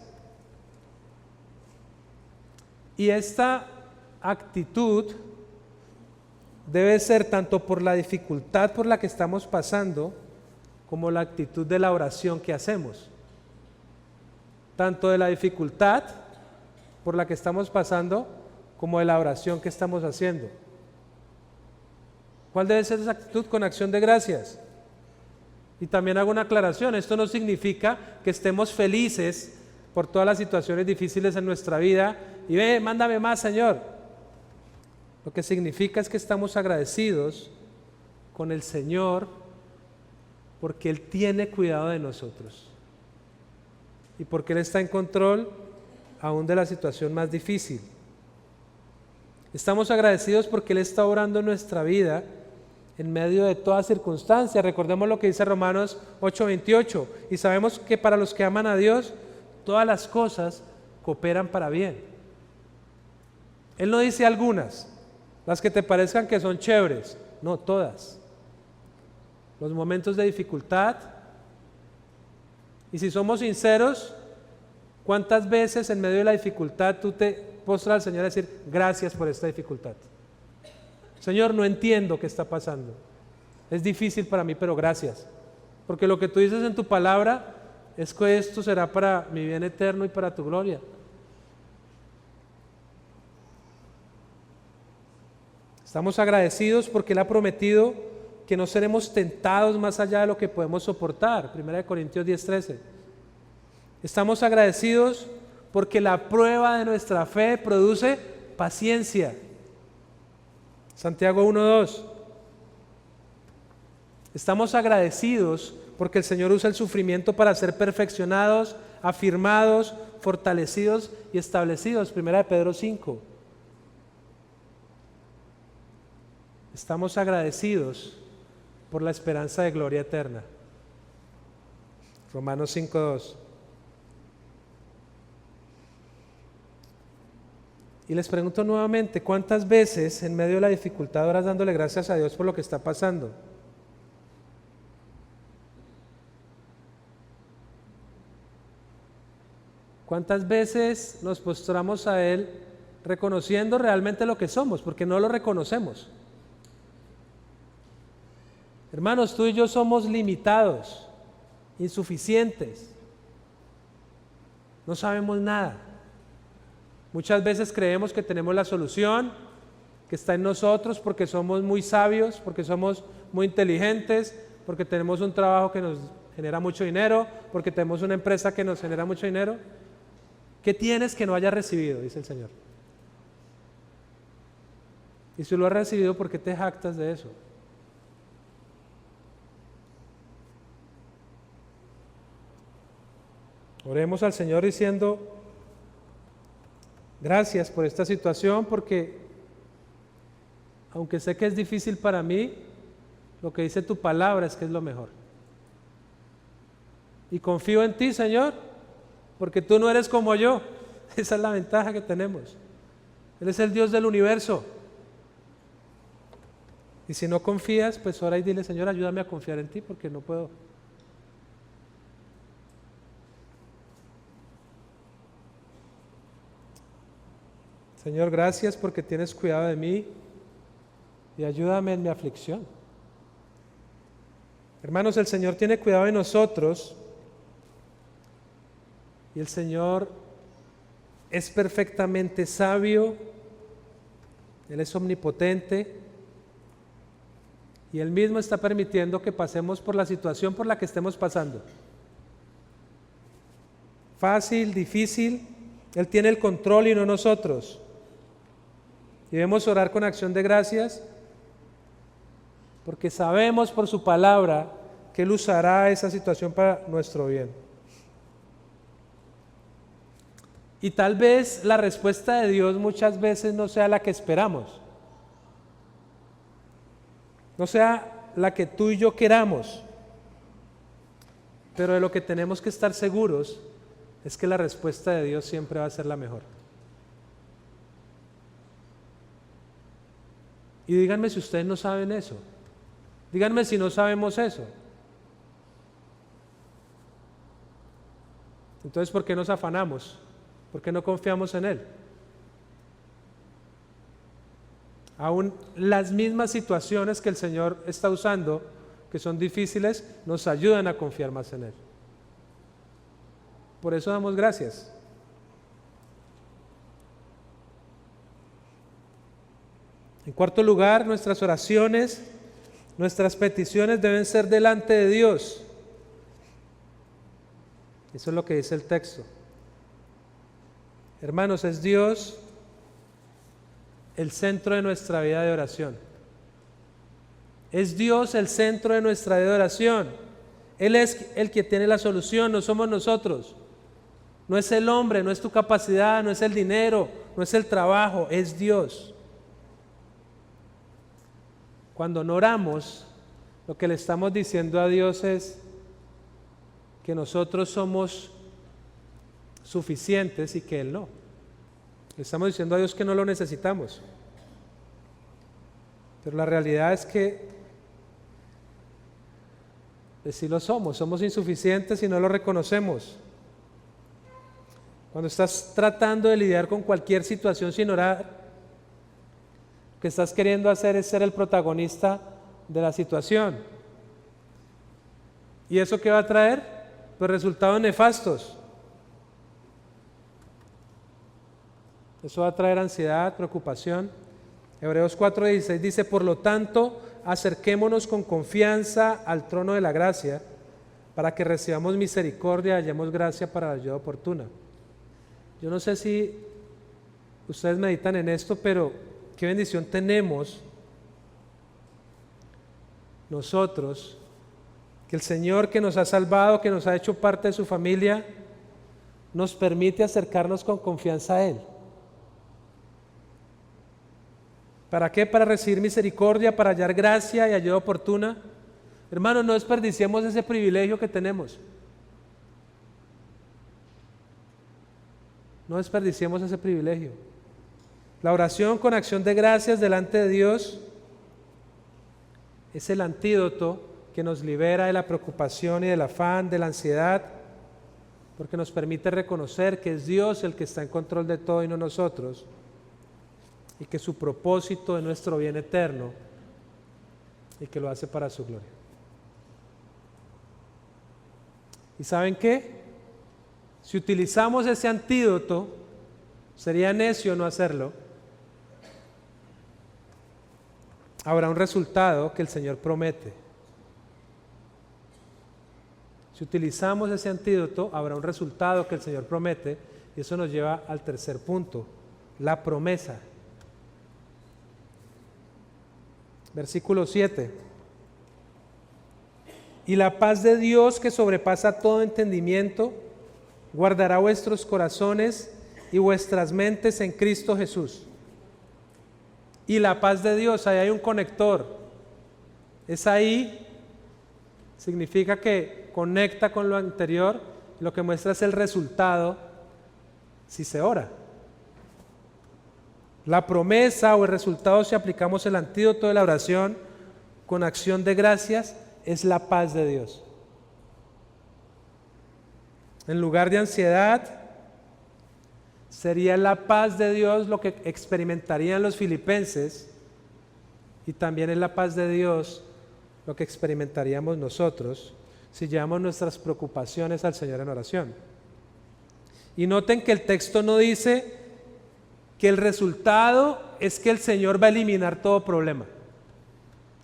Y esta actitud debe ser tanto por la dificultad por la que estamos pasando, como la actitud de la oración que hacemos. Tanto de la dificultad por la que estamos pasando, como de la oración que estamos haciendo. ¿Cuál debe ser esa actitud? Con acción de gracias. Y también hago una aclaración: esto no significa que estemos felices por todas las situaciones difíciles en nuestra vida y ve, mándame más, Señor. Lo que significa es que estamos agradecidos con el Señor porque Él tiene cuidado de nosotros y porque Él está en control aún de la situación más difícil. Estamos agradecidos porque Él está obrando en nuestra vida en medio de toda circunstancia. Recordemos lo que dice Romanos 8:28, y sabemos que para los que aman a Dios, todas las cosas cooperan para bien. Él no dice algunas, las que te parezcan que son chéveres, no, todas. Los momentos de dificultad, y si somos sinceros, ¿cuántas veces en medio de la dificultad tú te postras al Señor a decir gracias por esta dificultad? Señor, no entiendo qué está pasando, es difícil para mí, pero gracias, porque lo que tú dices en tu palabra es que esto será para mi bien eterno y para tu gloria. Estamos agradecidos porque Él ha prometido que no seremos tentados más allá de lo que podemos soportar. 1 Corintios 10:13. Estamos agradecidos porque la prueba de nuestra fe produce paciencia. Santiago 1:2. Estamos agradecidos porque el Señor usa el sufrimiento para ser perfeccionados, afirmados, fortalecidos y establecidos. 1 Pedro 5. Estamos agradecidos por la esperanza de gloria eterna. Romanos 5:2. Y les pregunto nuevamente, ¿cuántas veces en medio de la dificultad oras dándole gracias a Dios por lo que está pasando? ¿Cuántas veces nos postramos a Él reconociendo realmente lo que somos? Porque no lo reconocemos. Hermanos, tú y yo somos limitados, insuficientes, no sabemos nada. Muchas veces creemos que tenemos la solución, que está en nosotros porque somos muy sabios, porque somos muy inteligentes, porque tenemos un trabajo que nos genera mucho dinero, porque tenemos una empresa que nos genera mucho dinero. ¿Qué tienes que no hayas recibido?, dice el Señor. Y si lo has recibido, ¿por qué te jactas de eso? Oremos al Señor diciendo gracias por esta situación, porque aunque sé que es difícil para mí, lo que dice tu palabra es que es lo mejor. Y confío en ti, Señor, porque tú no eres como yo. Esa es la ventaja que tenemos. Él es el Dios del universo. Y si no confías, pues ora y dile, Señor, ayúdame a confiar en ti, porque no puedo. Señor, gracias porque tienes cuidado de mí y ayúdame en mi aflicción. Hermanos, el Señor tiene cuidado de nosotros y el Señor es perfectamente sabio, Él es omnipotente y Él mismo está permitiendo que pasemos por la situación por la que estemos pasando. Fácil, difícil, Él tiene el control y no nosotros. Y debemos orar con acción de gracias porque sabemos por su palabra que Él usará esa situación para nuestro bien. Y tal vez la respuesta de Dios muchas veces no sea la que esperamos, no sea la que tú y yo queramos, pero de lo que tenemos que estar seguros es que la respuesta de Dios siempre va a ser la mejor. Y díganme si ustedes no saben eso. Díganme si no sabemos eso. Entonces, ¿por qué nos afanamos? ¿Por qué no confiamos en Él? Aún las mismas situaciones que el Señor está usando, que son difíciles, nos ayudan a confiar más en Él. Por eso damos gracias. En cuarto lugar, nuestras oraciones, nuestras peticiones deben ser delante de Dios. Eso es lo que dice el texto. Hermanos, es Dios el centro de nuestra vida de oración. Es Dios el centro de nuestra vida de oración. Él es el que tiene la solución, no somos nosotros. No es el hombre, no es tu capacidad, no es el dinero, no es el trabajo, es Dios. Cuando no oramos, lo que le estamos diciendo a Dios es que nosotros somos suficientes y que Él no. Le estamos diciendo a Dios que no lo necesitamos. Pero la realidad es que sí lo somos insuficientes y no lo reconocemos. Cuando estás tratando de lidiar con cualquier situación sin orar, lo que estás queriendo hacer es ser el protagonista de la situación. ¿Y eso qué va a traer? Pues resultados nefastos. Eso va a traer ansiedad, preocupación. Hebreos 4:16 dice: por lo tanto, acerquémonos con confianza al trono de la gracia, para que recibamos misericordia y hallemos gracia para la ayuda oportuna. Yo no sé si ustedes meditan en esto, pero qué bendición tenemos nosotros, que el Señor que nos ha salvado, que nos ha hecho parte de su familia, nos permite acercarnos con confianza a Él. ¿Para qué? Para recibir misericordia, para hallar gracia y ayuda oportuna. Hermanos, no desperdiciemos ese privilegio que tenemos. No desperdiciemos ese privilegio. La oración con acción de gracias delante de Dios es el antídoto que nos libera de la preocupación y del afán, de la ansiedad, porque nos permite reconocer que es Dios el que está en control de todo y no nosotros, y que su propósito es nuestro bien eterno y que lo hace para su gloria. ¿Y saben qué? Si utilizamos ese antídoto, sería necio no hacerlo. Habrá un resultado que el Señor promete. Si utilizamos ese antídoto, habrá un resultado que el Señor promete, y eso nos lleva al tercer punto, la promesa. Versículo 7. Y la paz de Dios, que sobrepasa todo entendimiento, guardará vuestros corazones y vuestras mentes en Cristo Jesús. Y la paz de Dios, ahí hay un conector. Es ahí, significa que conecta con lo anterior, lo que muestra es el resultado si se ora. La promesa o el resultado, si aplicamos el antídoto de la oración con acción de gracias, es la paz de Dios. En lugar de ansiedad, sería la paz de Dios lo que experimentarían los filipenses, y también es la paz de Dios lo que experimentaríamos nosotros si llevamos nuestras preocupaciones al Señor en oración. Y noten que el texto no dice que el resultado es que el Señor va a eliminar todo problema.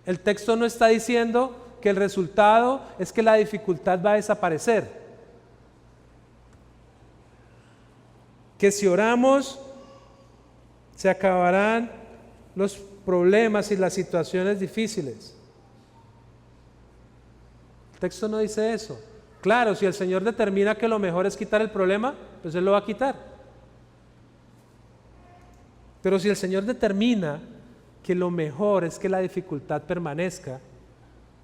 El texto no está diciendo que el resultado es que la dificultad va a desaparecer. Que si oramos, se acabarán los problemas y las situaciones difíciles. El texto no dice eso. Claro, si el Señor determina que lo mejor es quitar el problema, pues Él lo va a quitar. Pero si el Señor determina que lo mejor es que la dificultad permanezca,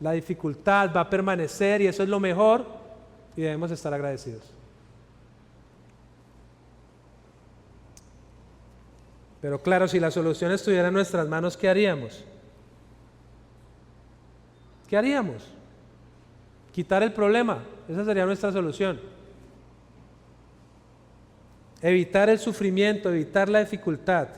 la dificultad va a permanecer y eso es lo mejor, y debemos estar agradecidos. Pero claro, si la solución estuviera en nuestras manos, ¿qué haríamos? ¿Qué haríamos? Quitar el problema, esa sería nuestra solución. Evitar el sufrimiento, evitar la dificultad.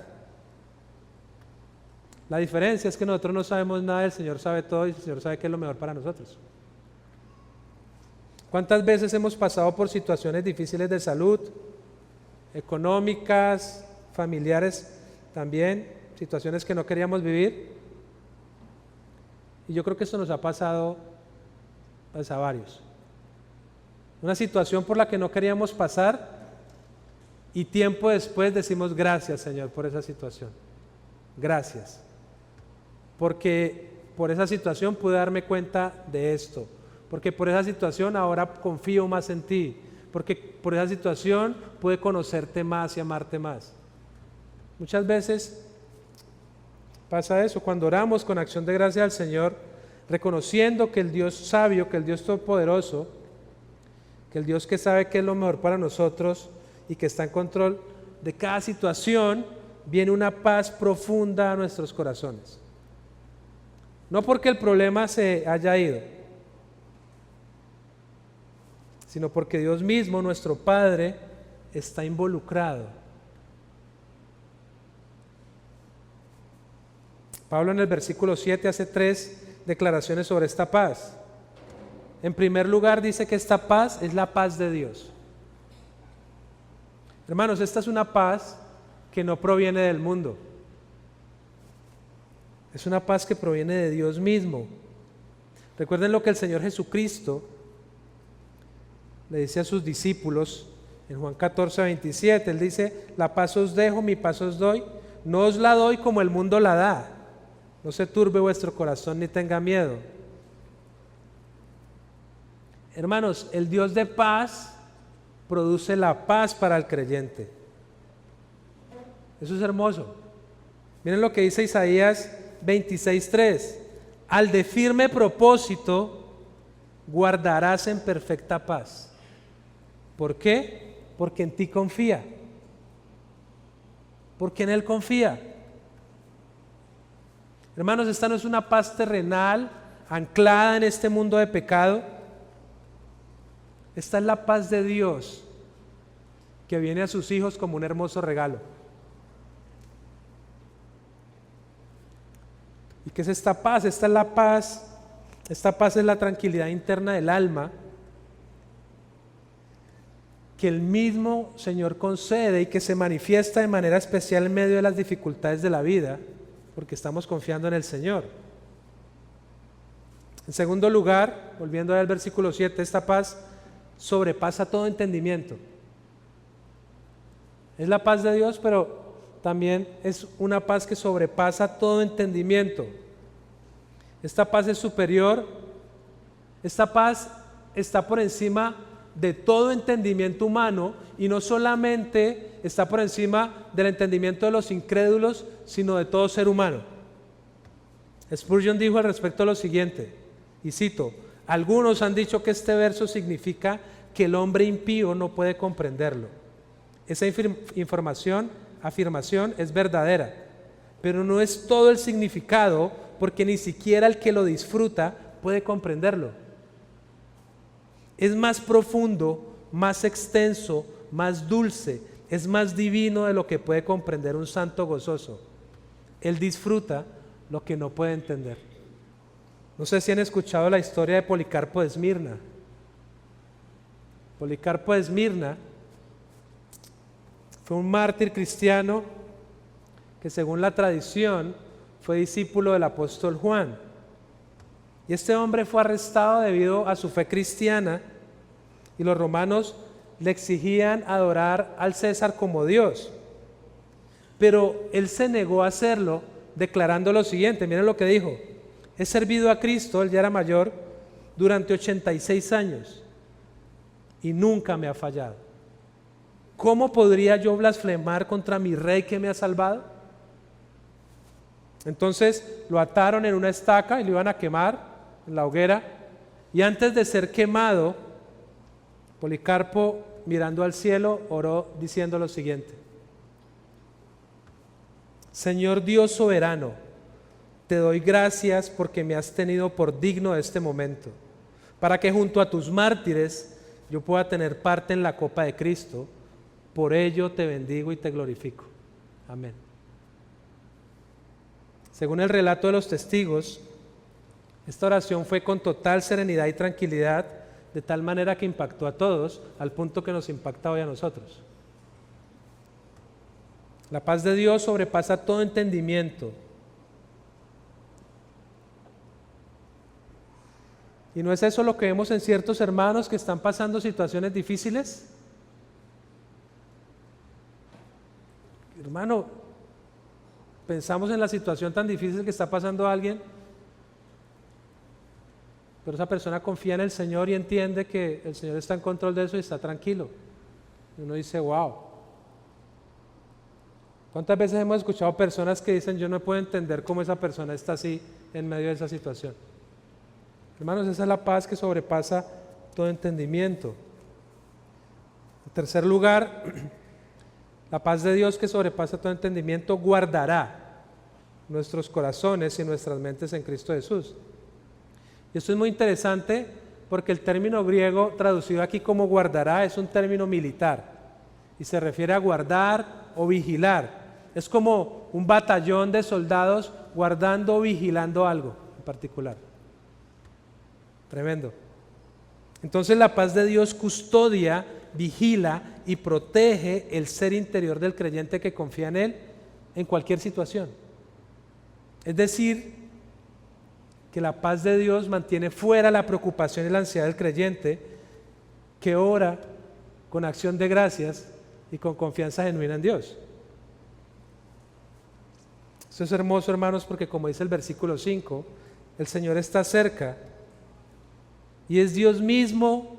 La diferencia es que nosotros no sabemos nada, el Señor sabe todo y el Señor sabe qué es lo mejor para nosotros. ¿Cuántas veces hemos pasado por situaciones difíciles de salud, económicas, familiares también, situaciones que no queríamos vivir? Y yo creo que esto nos ha pasado pues, a varios. Una situación por la que no queríamos pasar y tiempo después decimos gracias, Señor, por esa situación. Gracias. Porque por esa situación pude darme cuenta de esto. porque por esa situación ahora confío más en ti, porque por esa situación pude conocerte más y amarte más. Muchas veces pasa eso, cuando oramos con acción de gracia al Señor, reconociendo que el Dios sabio, que el Dios todopoderoso, que el Dios que sabe qué es lo mejor para nosotros y que está en control de cada situación, viene una paz profunda a nuestros corazones. No porque el problema se haya ido, sino porque Dios mismo, nuestro Padre, está involucrado. Pablo en el versículo 7 hace 3 declaraciones sobre esta paz. En primer lugar dice que esta paz es la paz de Dios. Hermanos, esta es una paz que no proviene del mundo. Es una paz que proviene de Dios mismo. Recuerden lo que el Señor Jesucristo le dice a sus discípulos en Juan 14:27. Él dice: la paz os dejo, mi paz os doy. No os la doy como el mundo la da. No se turbe vuestro corazón ni tenga miedo. Hermanos, el Dios de paz produce la paz para el creyente. Eso es hermoso. Miren lo que dice Isaías 26:3. Al de firme propósito guardarás en perfecta paz. ¿Por qué? Porque en ti confía. Porque en Él confía. Hermanos, esta no es una paz terrenal anclada en este mundo de pecado. Esta es la paz de Dios que viene a sus hijos como un hermoso regalo. ¿Y qué es esta paz? Esta es la paz. Esta paz es la tranquilidad interna del alma que el mismo Señor concede y que se manifiesta de manera especial en medio de las dificultades de la vida, porque estamos confiando en el Señor. En segundo lugar, volviendo al versículo 7, esta paz sobrepasa todo entendimiento. Es la paz de Dios, pero también es una paz que sobrepasa todo entendimiento. Esta paz es superior. Esta paz está por encima de todo entendimiento humano, y no solamente está por encima del entendimiento de los incrédulos, sino de todo ser humano. Spurgeon dijo al respecto lo siguiente, y cito: algunos han dicho que este verso significa que el hombre impío no puede comprenderlo. Esa afirmación es verdadera, pero no es todo el significado, porque ni siquiera el que lo disfruta puede comprenderlo. Es más profundo, más extenso, más dulce, es más divino de lo que puede comprender un santo gozoso. Él disfruta lo que no puede entender. No sé si han escuchado la historia de Policarpo de Esmirna. Policarpo de Esmirna fue un mártir cristiano que, según la tradición, fue discípulo del apóstol Juan. Y este hombre fue arrestado debido a su fe cristiana, y los romanos le exigían adorar al César como Dios. Pero él se negó a hacerlo, declarando lo siguiente. Miren lo que dijo: he servido a Cristo, él ya era mayor, durante 86 años y nunca me ha fallado. ¿Cómo podría yo blasfemar contra mi rey que me ha salvado? Entonces lo ataron en una estaca y lo iban a quemar en la hoguera, y antes de ser quemado, Policarpo, mirando al cielo, oró diciendo lo siguiente: Señor Dios soberano, te doy gracias porque me has tenido por digno de este momento, para que junto a tus mártires yo pueda tener parte en la copa de Cristo. Por ello te bendigo y te glorifico. Amén. Según el relato de los testigos, esta oración fue con total serenidad y tranquilidad, de tal manera que impactó a todos, al punto que nos impacta hoy a nosotros. La paz de Dios sobrepasa todo entendimiento. ¿Y no es eso lo que vemos en ciertos hermanos que están pasando situaciones difíciles? Hermano, pensamos en la situación tan difícil que está pasando a alguien pero esa persona confía en el Señor y entiende que el Señor está en control de eso y está tranquilo. Y uno dice, wow. ¿Cuántas veces hemos escuchado personas que dicen, yo no puedo entender cómo esa persona está así en medio de esa situación? Hermanos, esa es la paz que sobrepasa todo entendimiento. En tercer lugar, la paz de Dios que sobrepasa todo entendimiento guardará nuestros corazones y nuestras mentes en Cristo Jesús. Y esto es muy interesante porque el término griego traducido aquí como guardará es un término militar y se refiere a guardar o vigilar. Es como un batallón de soldados guardando o vigilando algo en particular. Tremendo. Entonces la paz de Dios custodia, vigila y protege el ser interior del creyente que confía en Él en cualquier situación. Es decir, que la paz de Dios mantiene fuera la preocupación y la ansiedad del creyente que ora con acción de gracias y con confianza genuina en Dios. Esto es hermoso, hermanos, porque como dice el versículo 5, el Señor está cerca y es Dios mismo,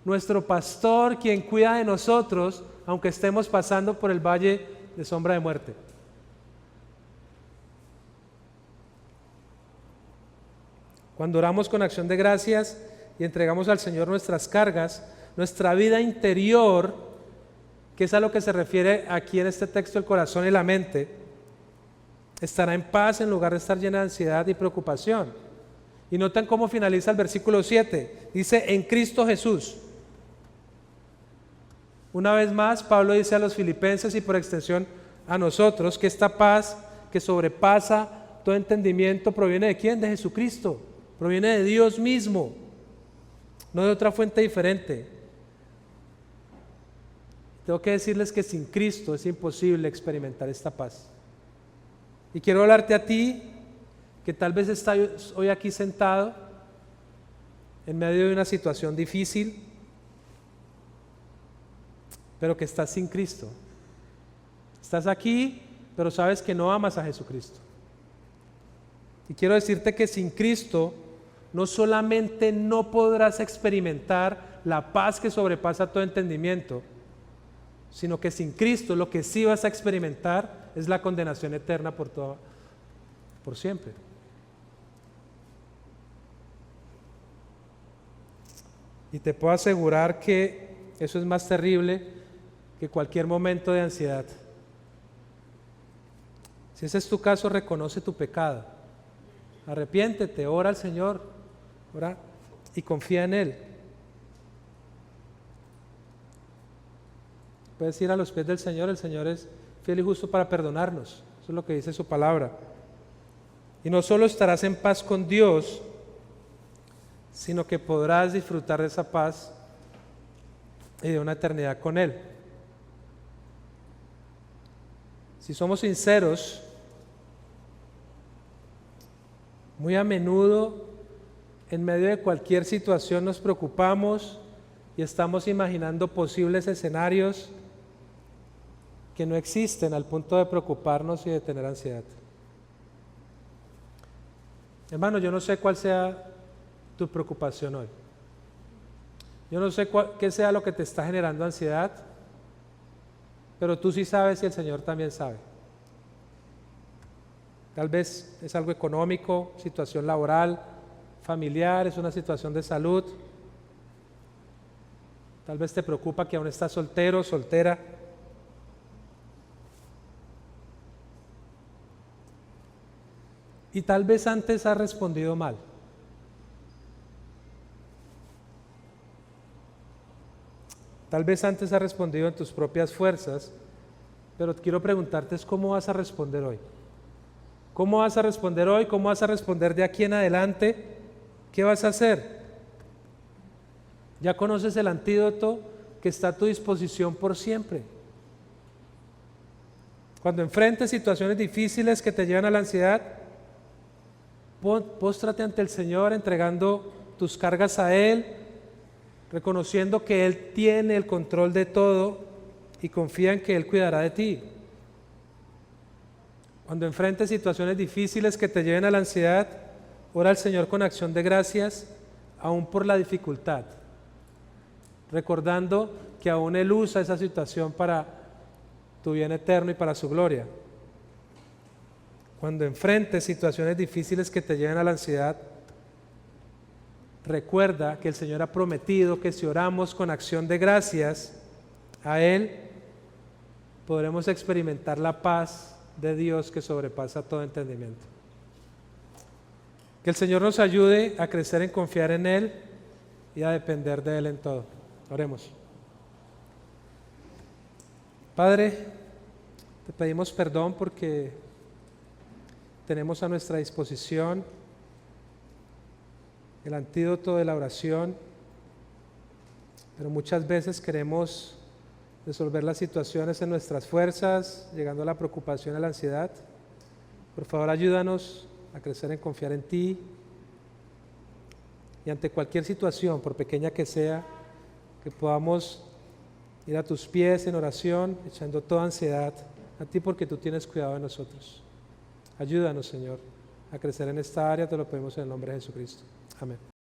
nuestro pastor, quien cuida de nosotros, aunque estemos pasando por el valle de sombra de muerte. Cuando oramos con acción de gracias y entregamos al Señor nuestras cargas, nuestra vida interior, que es a lo que se refiere aquí en este texto el corazón y la mente, estará en paz en lugar de estar llena de ansiedad y preocupación. Y notan cómo finaliza el versículo 7. Dice, en Cristo Jesús. Una vez más, Pablo dice a los filipenses y por extensión a nosotros que esta paz que sobrepasa todo entendimiento proviene de ¿quién? De Jesucristo. Proviene de Dios mismo, no de otra fuente diferente. Tengo que decirles que sin Cristo es imposible experimentar esta paz. Y quiero hablarte a ti, que tal vez estás hoy aquí sentado, en medio de una situación difícil, pero que estás sin Cristo. Estás aquí, pero sabes que no amas a Jesucristo. Y quiero decirte que sin Cristo, no solamente no podrás experimentar la paz que sobrepasa todo entendimiento, sino que sin Cristo lo que sí vas a experimentar es la condenación eterna por siempre. Y te puedo asegurar que eso es más terrible que cualquier momento de ansiedad. Si ese es tu caso, reconoce tu pecado. Arrepiéntete, ora al Señor, ora y confía en Él. Puedes ir a los pies del Señor, el Señor es fiel y justo para perdonarnos. Eso es lo que dice su palabra. Y no solo estarás en paz con Dios, sino que podrás disfrutar de esa paz y de una eternidad con Él. Si somos sinceros, muy a menudo, en medio de cualquier situación nos preocupamos y estamos imaginando posibles escenarios que no existen al punto de preocuparnos y de tener ansiedad. Hermano, yo no sé cuál sea tu preocupación hoy. Yo no sé qué sea lo que te está generando ansiedad, pero tú sí sabes y el Señor también sabe. Tal vez es algo económico, situación laboral, familiar, es una situación de salud. Tal vez te preocupa que aún estás soltero, soltera. Y tal vez antes has respondido mal. Tal vez antes has respondido en tus propias fuerzas, pero quiero preguntarte es cómo vas a responder hoy. ¿Cómo vas a responder hoy? ¿Cómo vas a responder de aquí en adelante? ¿Qué vas a hacer? Ya conoces el antídoto que está a tu disposición por siempre. Cuando enfrentes situaciones difíciles que te llevan a la ansiedad, póstrate ante el Señor entregando tus cargas a Él, reconociendo que Él tiene el control de todo y confía en que Él cuidará de ti. Cuando enfrentes situaciones difíciles que te lleven a la ansiedad, ora al Señor con acción de gracias, aún por la dificultad, recordando que aún Él usa esa situación para tu bien eterno y para su gloria. Cuando enfrentes situaciones difíciles que te lleven a la ansiedad, recuerda que el Señor ha prometido que si oramos con acción de gracias a Él, podremos experimentar la paz de Dios que sobrepasa todo entendimiento. Que el Señor nos ayude a crecer en confiar en Él y a depender de Él en todo. Oremos. Padre, te pedimos perdón porque tenemos a nuestra disposición el antídoto de la oración, pero muchas veces queremos resolver las situaciones en nuestras fuerzas, llegando a la preocupación y a la ansiedad. Por favor, ayúdanos a crecer en confiar en ti y ante cualquier situación, por pequeña que sea, que podamos ir a tus pies en oración, echando toda ansiedad a ti porque tú tienes cuidado de nosotros. Ayúdanos, Señor, a crecer en esta área, te lo pedimos en el nombre de Jesucristo. Amén.